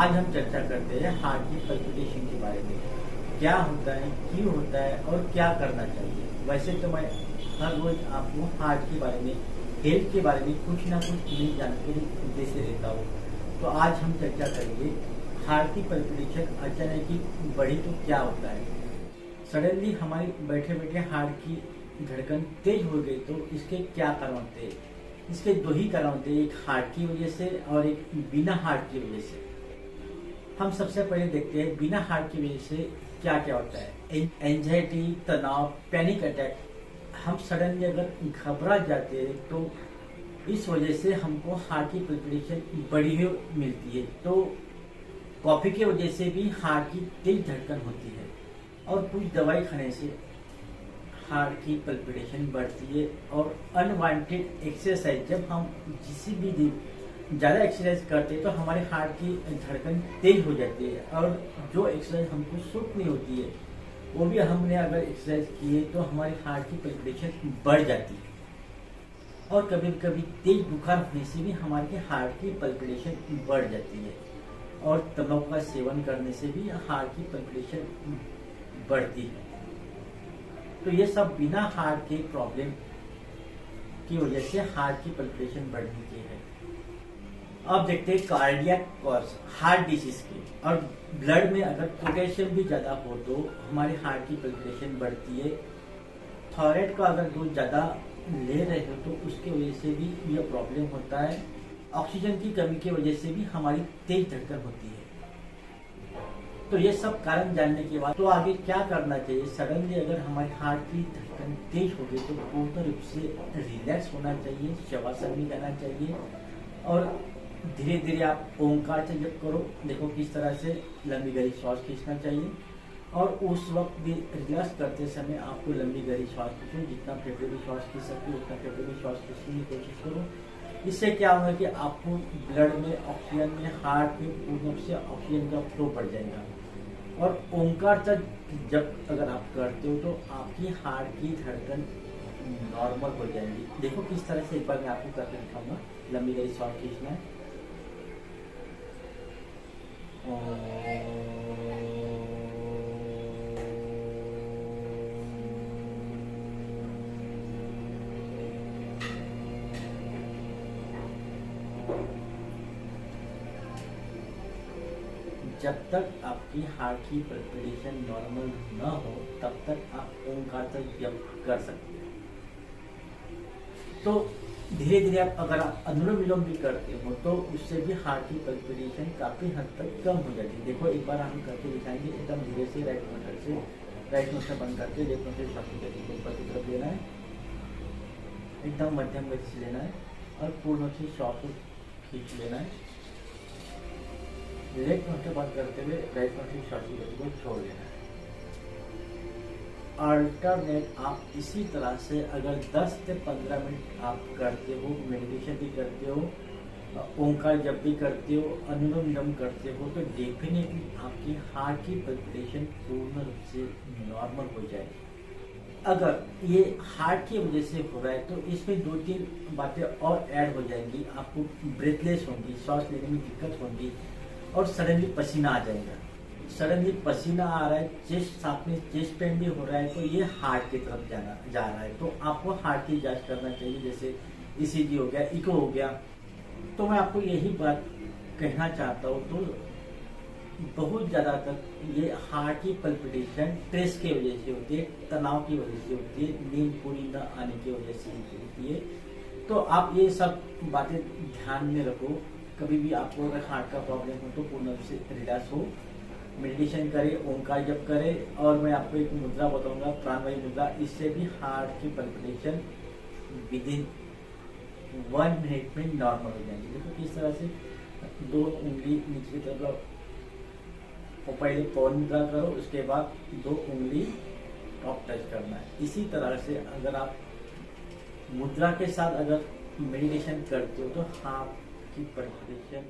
आज हम चर्चा करते हैं हार्ट की पल्पिटेशन के बारे में। क्या होता है, क्यों होता है और क्या करना चाहिए। वैसे तो मैं हर रोज आपको हार्ट के बारे में, हेल्थ के बारे में कुछ ना कुछ नई जानकारी देते रहता हूँ। तो आज हम चर्चा करेंगे हार्ट की पल्पिटेशन अचानक ही बढ़ी तो क्या होता है। सडनली हमारी बैठे बैठे हार्ट की धड़कन तेज हो गई तो इसके क्या कारण होते हैं। इसके दो ही कारण होते हैं, एक हार्ट की वजह से और एक बिना हार्ट की वजह से। हम सबसे पहले देखते हैं बिना हार्ट की वजह से क्या क्या होता है। एंजाइटी, तनाव, पैनिक अटैक। हम सडनली अगर घबरा जाते हैं तो इस वजह से हमको हार्ट की पल्पिटेशन बढ़ी हुई मिलती है। तो कॉफी की वजह से भी हार्ट की तेज धड़कन होती है और कुछ दवाई खाने से हार्ट की पल्पिटेशन बढ़ती है। और अनवांटेड एक्सरसाइज, जब हम किसी भी दिन ज़्यादा एक्सरसाइज करते हैं तो हमारे हार्ट की धड़कन तेज हो जाती है और जो एक्सरसाइज हमको सूट नहीं होती है वो भी हमने अगर एक्सरसाइज की है तो हमारे हार्ट की पल्पिटेशन बढ़ जाती है। और कभी कभी तेज बुखार होने से भी हमारे हार्ट की पल्पिटेशन बढ़ जाती है। और तंबाकू का सेवन करने से भी हार्ट की पल्पिटेशन बढ़ती है। तो ये सब बिना हार्ट के प्रॉब्लम की वजह से हार्ट की पल्पिटेशन बढ़ने की है। अब देखते हैं कार्डियक कॉज, हार्ट डिजीज के। और ब्लड में अगर पोटेशियम भी ज्यादा हो तो हमारे हार्ट की पल्पिटेशन बढ़ती है। थायराइड का अगर डोज ज्यादा ले रहे हो तो उसकी वजह से भी यह प्रॉब्लम होता है। ऑक्सीजन की कमी की वजह से भी हमारी तेज धड़कन होती है। तो ये सब कारण जानने के बाद तो आगे क्या करना चाहिए। सडनली अगर हमारी हार्ट की धड़कन तेज हो गई तो पूर्ण रूप से रिलैक्स होना चाहिए, शवासन भी करना चाहिए और धीरे धीरे आप ओंकार से जप करो। देखो किस तरह से लंबी गहरी श्वास खींचना चाहिए और उस वक्त भी रिलैक्स करते समय आपको लंबी गहरी श्वास खींचो। जितना फेफड़े में श्वास खींच सकते हो उतना फेफड़े में श्वास खींचने की कोशिश करो। इससे क्या होगा कि आपको ब्लड में, ऑक्सीजन में, हार्ट में पूर्ण रूप से ऑक्सीजन का फ्लो बढ़ जाएगा। और ओंकार तक जब अगर आप करते हो तो आपकी हार्ट की धड़कन नॉर्मल हो जाएगी। देखो किस तरह से, एक बार मैं आपको करके दिखाऊंगा। लंबी गहरी श्वास खींचना है। जब तक आपकी हार्ट की पल्पिटेशन नॉर्मल न हो तब तक आप ओंकार तक जप कर सकते हैं। तो धीरे धीरे आप अगर आप अनुलोम विलोम भी करते हो तो उससे भी हार्ट की पल्पिटेशन काफी हद तक कम हो जाती है। देखो एक बार हम करके दिखाएंगे। एकदम धीरे से राइट नोस्टर बंद करके लेफ्ट नोस्टर श्वास को ऊपर की तरफ लेना है। एकदम मध्यम गति से लेना है और पूर्ण से श्वास को खींच लेना है। लेफ्ट नोस्टर बंद करते हुए राइट नोस्टर श्वास की गति को छोड़ देना है। अल्टरनेट आप इसी तरह से अगर 10 से 15 मिनट आप करते हो, मेडिटेशन भी करते हो, ओंकार जप भी करते हो, अनुलोम विलोम करते हो तो डेफिनेटली आपकी हार्ट की पल्पिटेशन पूर्ण रूप से नॉर्मल हो जाएगी। अगर ये हार्ट की वजह से हो रहा है तो इसमें 2-3 बातें और ऐड हो जाएंगी। आपको ब्रेथलेस होंगी, सांस लेने में दिक्कत होगी और सडनली पसीना आ जाएगा। सडनली पसीना आ रहा है, चेस्ट साथ में चेस्ट पेन भी हो रहा है तो ये हार्ट की तरफ जा रहा है। तो आपको हार्ट की जांच करना चाहिए, जैसे ईसीजी हो गया, इको हो गया। तो मैं आपको यही बात कहना चाहता हूँ। तो बहुत ज़्यादा तक ये हार्ट की पल्पिटेशन स्ट्रेस की वजह से होती है, तनाव की वजह से होती है, नींद पूरी न आने की वजह से होती है। तो आप ये सब बातें ध्यान में रखो। कभी भी आपको अगर हार्ट का प्रॉब्लम हो तो पूर्ण रूप से रिलैक्स हो, मेडिटेशन करें, ओंकार जप करें। और मैं आपको एक मुद्रा बताऊंगा, प्राणवायु मुद्रा। इससे भी हार्ट की पल्पिटेशन विदिन 1 मिनट में नॉर्मल हो जाएगी। देखो किस तरह से 2 उंगली नीचे की तरफ, पहले पवन मुद्रा करो, उसके बाद 2 उंगली टॉप टच करना है। इसी तरह से अगर आप मुद्रा के साथ अगर मेडिटेशन करते हो तो हार्ट की पल्पिटेशन